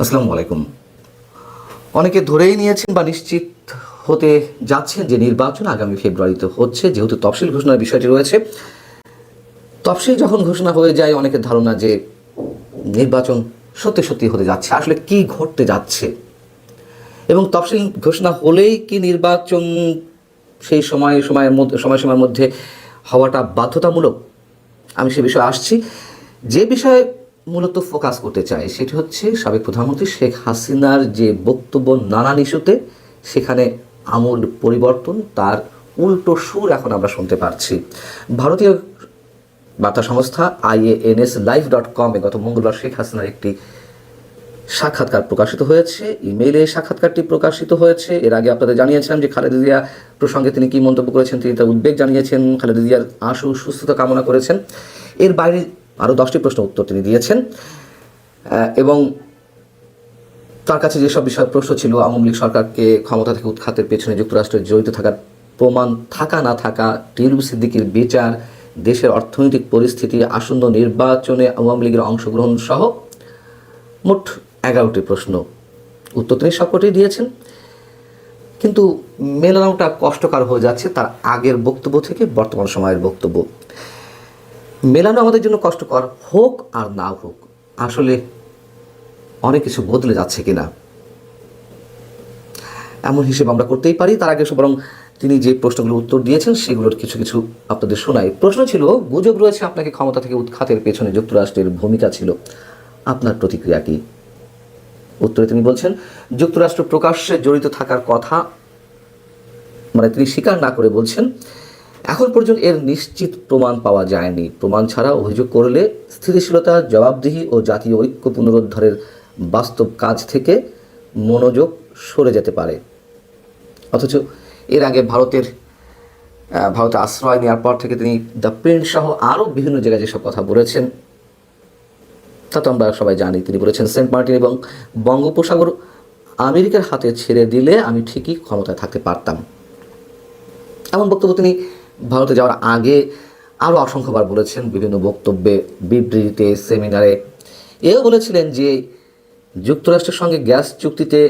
আসসালামু আলাইকুম। অনেকে ধরেই নিয়েছেন বা নিশ্চিত হতে যাচ্ছেন যে নির্বাচন আগামী ফেব্রুয়ারিতে হচ্ছে, যেহেতু তফসিল ঘোষণার বিষয়টি রয়েছে। তফসিল যখন ঘোষণা হয়ে যায়, অনেকের ধারণা যে নির্বাচন সত্যি সত্যি হতে যাচ্ছে। আসলে কি ঘটতে যাচ্ছে এবং তফসিল ঘোষণা হলেই কি নির্বাচন সেই সময়সীমার মধ্যে হওয়াটা বাধ্যতামূলক? আমি সে বিষয়ে আসছি। যে বিষয়ে মূলত ফোকাস করতে চাই সেটি হচ্ছে সাবেক প্রধানমন্ত্রী শেখ হাসিনার যে বক্তব্য নানান ইস্যুতে, সেখানে আমূল পরিবর্তন, তার উল্টো সুর এখন আমরা শুনতে পাচ্ছি। ভারতীয় বার্তা সংস্থা IANSlive.com-এ গত মঙ্গলবার শেখ হাসিনার একটি সাক্ষাৎকার প্রকাশিত হয়েছে। ইমেইলে সাক্ষাৎকারটি প্রকাশিত হয়েছে। এর আগে আপনাদের জানিয়েছিলাম যে খালেদা জিয়া প্রসঙ্গে তিনি কী মন্তব্য করেছেন। তিনি তার উদ্বেগ জানিয়েছেন, খালেদা জিয়ার আশু সুস্থতা কামনা করেছেন। এর বাইরে আরও 10টি প্রশ্ন উত্তর তিনি দিয়েছেন এবং তার কাছে যেসব বিষয়ে প্রশ্ন ছিল, আওয়ামী লীগ সরকারকে ক্ষমতা থেকে উৎখাতের পেছনে যুক্তরাষ্ট্রের জড়িত থাকার প্রমাণ থাকা না থাকা, টিউলিপ সিদ্দিকীর বিচার, দেশের অর্থনৈতিক পরিস্থিতি, আসন্ন নির্বাচনে আওয়ামী লীগের অংশগ্রহণ সহ মোট 11টি প্রশ্ন উত্তর তিনি সবকটি দিয়েছেন। কিন্তু মেলানোটা কষ্টকর হয়ে যাচ্ছে তার আগের বক্তব্য থেকে বর্তমান সময়ের বক্তব্য। মেলানো আমাদের জন্য কষ্টকর হোক আর না হোক, আসলে অনেক কিছু বদলে যাচ্ছে কিনা এমন হিসেব আমরা করতেই পারি। তার আগে বরং তিনি যে প্রশ্নগুলোর উত্তর দিয়েছেন সেগুলোর কিছু কিছু আপনাদের শোনাই। প্রশ্ন ছিল, গুজব রয়েছে আপনাকে ক্ষমতা থেকে উৎখাতের পেছনে যুক্তরাষ্ট্রের ভূমিকা ছিল, আপনার প্রতিক্রিয়া কি? উত্তরে তিনি বলছেন, যুক্তরাষ্ট্র প্রকাশ্যে জড়িত থাকার কথা তিনি স্বীকার না করে বলছেন, এখন পর্যন্ত এর নিশ্চিত প্রমাণ পাওয়া যায়নি। প্রমাণ ছাড়া অভিযোগ করলে স্থিতিশীলতা, জবাবদিহি ও জাতীয় ঐক্য পুনরুদ্ধারের বাস্তব কাজ থেকে মনোযোগ সরে যেতে পারে। অথচ এর আগে ভারতে আশ্রয় নেওয়ার পর থেকে তিনি দ্য প্রিন্ট সহ আরও বিভিন্ন জায়গায় যেসব কথা বলেছেন তা তো আমরা সবাই জানি। তিনি বলেছেন, সেন্ট মার্টিন এবং বঙ্গোপসাগর আমেরিকার হাতে ছেড়ে দিলে আমি ঠিকই ক্ষমতায় থাকতে পারতাম। এমন বক্তব্য তিনি ভারতে যাওয়ার আগে আরও অসংখ্যবার বলেছেন, বিভিন্ন বক্তব্যে, বিবৃতিতে, সেমিনারে। এও বলেছিলেন যে যুক্তরাষ্ট্রের সঙ্গে গ্যাস চুক্তিতে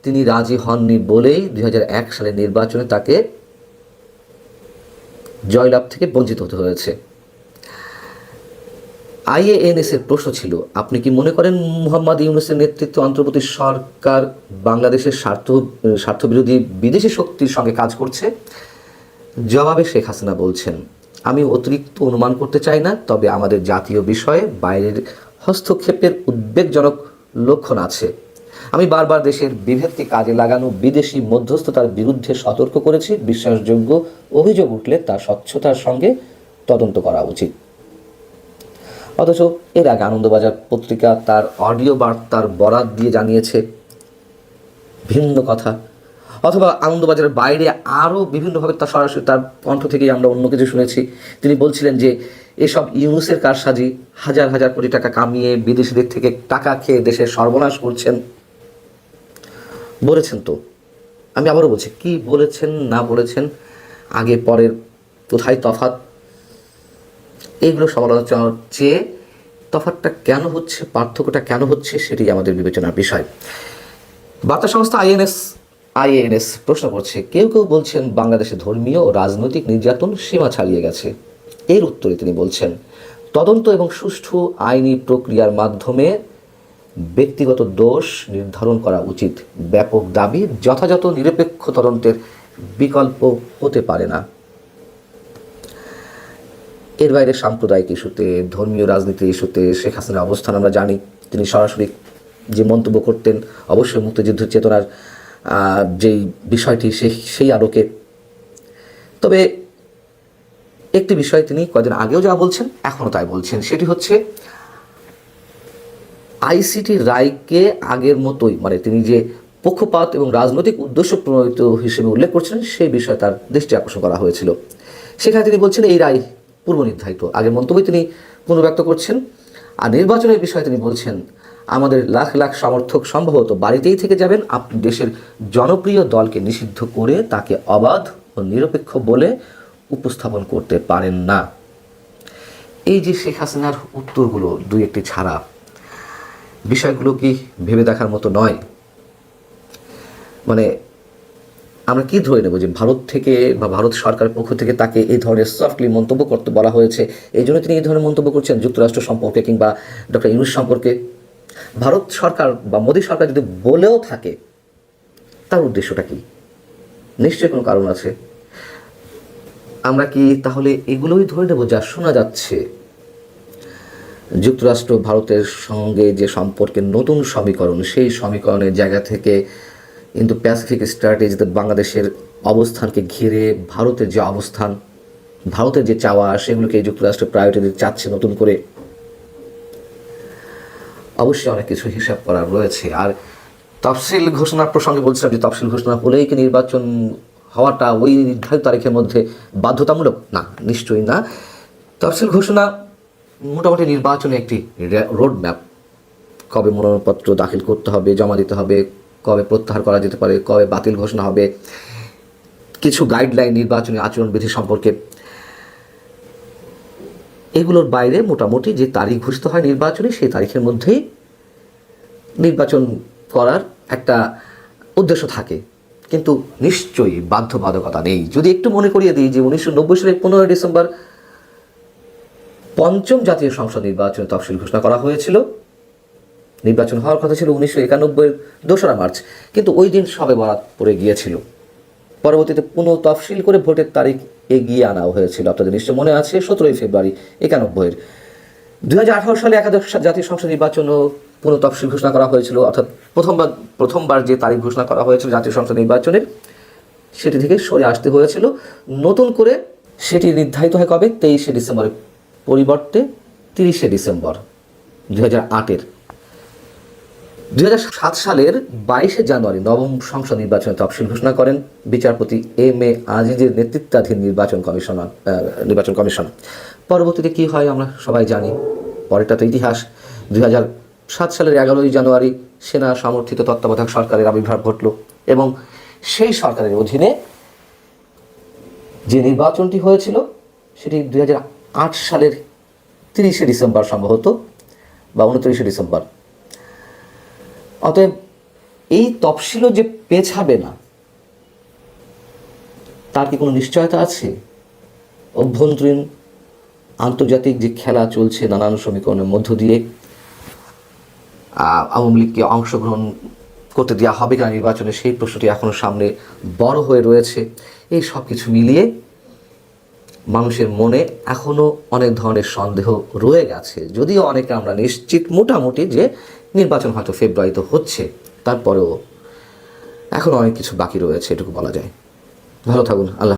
তিনি রাজি হননি বলেই 2001 সালের নির্বাচনে তাকে জয়লাভ থেকে বঞ্চিত হতে হয়েছে। IANS-এর প্রশ্ন ছিল, আপনি কি মনে করেন মোহাম্মদ ইউনূসের নেতৃত্বে অন্তর্বর্তী সরকার বাংলাদেশের স্বার্থবিরোধী বিদেশি শক্তির সঙ্গে কাজ করছে? জবাবে শেখ হাসিনা বলছেন, আমি অতিরিক্ত অনুমান করতে চাই না, তবে আমাদের জাতীয় বিষয়ে বাইরের হস্তক্ষেপের উদ্বেগজনক লক্ষণ আছে। আমি বারবার দেশের বিভেদকে কাজে লাগানো বিদেশি মধ্যস্থতার বিরুদ্ধে সতর্ক করেছি। বিশ্বাসযোগ্য অভিযোগ উঠলে তা স্বচ্ছতার সঙ্গে তদন্ত করা উচিত। অথচ এর আগে আনন্দবাজার পত্রিকা তার অডিও বার্তার বরাত দিয়ে জানিয়েছে ভিন্ন কথা, অথবা আনন্দবাজারের বাইরে আরও বিভিন্নভাবে তার সরাসরি তার কণ্ঠ থেকেই আমরা অন্য কিছু শুনেছি। তিনি বলছিলেন যে এসব ইউনূসের কারসাজি, হাজার হাজার কোটি টাকা কামিয়ে বিদেশিদের থেকে টাকা খেয়ে দেশের সর্বনাশ করছেন। বলেছেন তো, আমি আবারও বলছি, কি বলেছেন না বলেছেন, আগে পরের কোথায় তফাৎ, এইগুলো সমালোচনার চেয়ে তফাৎটা কেন হচ্ছে, পার্থক্যটা কেন হচ্ছে, সেটি আমাদের বিবেচনার বিষয়। বার্তা সংস্থা IANS প্রশ্ন করছে, কেউ কেউ বলছেন বাংলাদেশে ধর্মীয় ও রাজনৈতিক নির্যাতন সীমা ছাড়িয়ে গেছে। এর উত্তরে তিনি বলছেন, তদন্ত এবং সুষ্ঠু আইনি প্রক্রিয়ার মাধ্যমে ব্যক্তিগত দোষ নির্ধারণ করা উচিত। ব্যাপক দাবি যথাযথ নিরপেক্ষ তদন্তের বিকল্প হতে পারে না। এর বাইরে সাম্প্রদায়িক ইস্যুতে, ধর্মীয় রাজনীতির ইস্যুতে শেখ হাসিনার অবস্থান আমরা জানি। তিনি সরাসরি যে মন্তব্য করতেন, অবশ্যই মুক্তিযুদ্ধের চেতনার যেই বিষয়টি সেই আলোকে। তবে একটি বিষয় তিনি কয়েকদিন আগেও যা বলছেন, এখনও তাই বলছেন, সেটি হচ্ছে আইসিটির রায়কে আগের মতোই, তিনি যে পক্ষপাত এবং রাজনৈতিক উদ্দেশ্য প্রণোদিত হিসেবে উল্লেখ করছেন, সেই বিষয়ে তার দৃষ্টি আকর্ষণ করা হয়েছিল। সেখানে তিনি বলছেন এই রায় পূর্ব নির্ধারিত, আগের মন্তব্যই তিনি পুনর্ব্যক্ত করছেন। আর নির্বাচনের বিষয়ে তিনি বলছেন, আমাদের লাখ লাখ সমর্থক সম্ভবত বাড়িতেই থেকে যাবেন, আপনি দেশের জনপ্রিয় দলকে নিষিদ্ধ করে তাকে অবাধ ও নিরপেক্ষ বলে উপস্থাপন করতে পারেন না। এই যে শেখ হাসিনার উত্তরগুলো দুই একটি ছাড়া, বিষয়গুলো কি ভেবে দেখার মতো নয়? মানে আমরা কি ধরে নেব যে ভারত থেকে বা ভারত সরকারের পক্ষ থেকে তাকে এই ধরনের সফটলি মন্তব্য করতে বলা হয়েছে, এই জন্য তিনি এই ধরনের মন্তব্য করছেন যুক্তরাষ্ট্র সম্পর্কে কিংবা ডক্টর ইউনূস সম্পর্কে? ভারত সরকার বা মোদী সরকার যদি বলেও থাকে, তার উদ্দেশ্যটা কি? নিশ্চয়ই কোনো কারণ আছে। আমরা কি তাহলে এগুলোই ধরে নেব যা শোনা যাচ্ছে? যুক্তরাষ্ট্র ভারতের সঙ্গে যে সম্পর্কের নতুন সমীকরণ, সেই সমীকরণের জায়গা থেকে কিন্তু প্যাসিফিক স্ট্র্যাটেজিতে বাংলাদেশের অবস্থানকে ঘিরে ভারতের যে অবস্থান, ভারতের যে চাওয়া, সেগুলোকে যুক্তরাষ্ট্র প্রায়োরিটি দিতে চাচ্ছে নতুন করে। অবশ্যই অনেক কিছু হিসাব করার রয়েছে। আর তফসিল ঘোষণার প্রসঙ্গে বলছিলাম যে তফসিল ঘোষণা হলেই কি নির্বাচন হওয়াটা ওই নির্ধারিত তারিখের মধ্যে বাধ্যতামূলক? না, নিশ্চয়ই না। তফসিল ঘোষণা মোটামুটি নির্বাচনে একটি রোড ম্যাপ। কবে মনোনয়নপত্র দাখিল করতে হবে, জমা দিতে হবে, কবে প্রত্যাহার করা যেতে পারে, কবে বাতিল ঘোষণা হবে, কিছু গাইডলাইন নির্বাচনী আচরণবিধি সম্পর্কে। এগুলোর বাইরে মোটামুটি যে তারিখ ঘোষিত হয় নির্বাচনে, সেই তারিখের মধ্যেই নির্বাচন করার একটা উদ্দেশ্য থাকে। কিন্তু নিশ্চয়ই বাধ্যবাধকতা নেই। যদি একটু মনে করিয়ে দিই যে 1990 সালের 15 ডিসেম্বর পঞ্চম জাতীয় সংসদ নির্বাচনে তফসিল ঘোষণা করা হয়েছিল। নির্বাচন হওয়ার কথা ছিল 1991 2রা মার্চ, কিন্তু ওই দিন সবে বরাত পড়ে গিয়েছিল। পরবর্তীতে পুনঃ তফসিল করে ভোটের তারিখ এগিয়ে আনা হয়েছিল। আপনাদের নিশ্চয় মনে আছে 17 ফেব্রুয়ারি 91। 2018 সালে একাদশ জাতীয় সংসদ নির্বাচনও পুনঃ তফসিল ঘোষণা করা হয়েছিল, অর্থাৎ প্রথমবার যে তারিখ ঘোষণা করা হয়েছিল জাতীয় সংসদ নির্বাচনের, সেটি থেকে সরে আসতে হয়েছিল। নতুন করে সেটি নির্ধারিত হয় কবে? 23 ডিসেম্বরের পরিবর্তে 30 ডিসেম্বর 2008-এর। 2007 সালের 22 জানুয়ারি নবম সংসদ নির্বাচনে তফসিল ঘোষণা করেন বিচারপতি এম.এ. আজিজের নেতৃত্বাধীন নির্বাচন কমিশন। পরবর্তীতে কি হয় আমরা সবাই জানি, পরেরটা তো ইতিহাস। 2007 সালের 11 জানুয়ারি সেনা সমর্থিত তত্ত্বাবধায়ক সরকারের আবির্ভাব ঘটল এবং সেই সরকারের অধীনে যে নির্বাচনটি হয়েছিল সেটি 2008 সালের 30 ডিসেম্বর সম্ভবত বা 29 ডিসেম্বর। অতএব এই তফসিলও যে পেছাবে না, তার কি কোনো নিশ্চয়তা আছে? অভ্যন্তরীণ আন্তর্জাতিক যে খেলা চলছে নানান সমীকরণের মধ্য দিয়ে, আওয়ামী লীগকে অংশগ্রহণ করতে দেওয়া হবে কিনা নির্বাচনে, সেই প্রশ্নটি এখনও সামনে বড় হয়ে রয়েছে। এই সব কিছু মিলিয়ে মানুষের মনে এখনও অনেক ধরনের সন্দেহ রয়ে গেছে। যদিও অনেকে আমরা নিশ্চিত মোটামুটি যে নির্বাচন হয়তো ফেব্রুয়ারিতে হচ্ছে, তারপরেও এখন অনেক কিছু বাকি রয়েছে, এটুকু বলা যায়। ভালো থাকুন। আল্লাহ।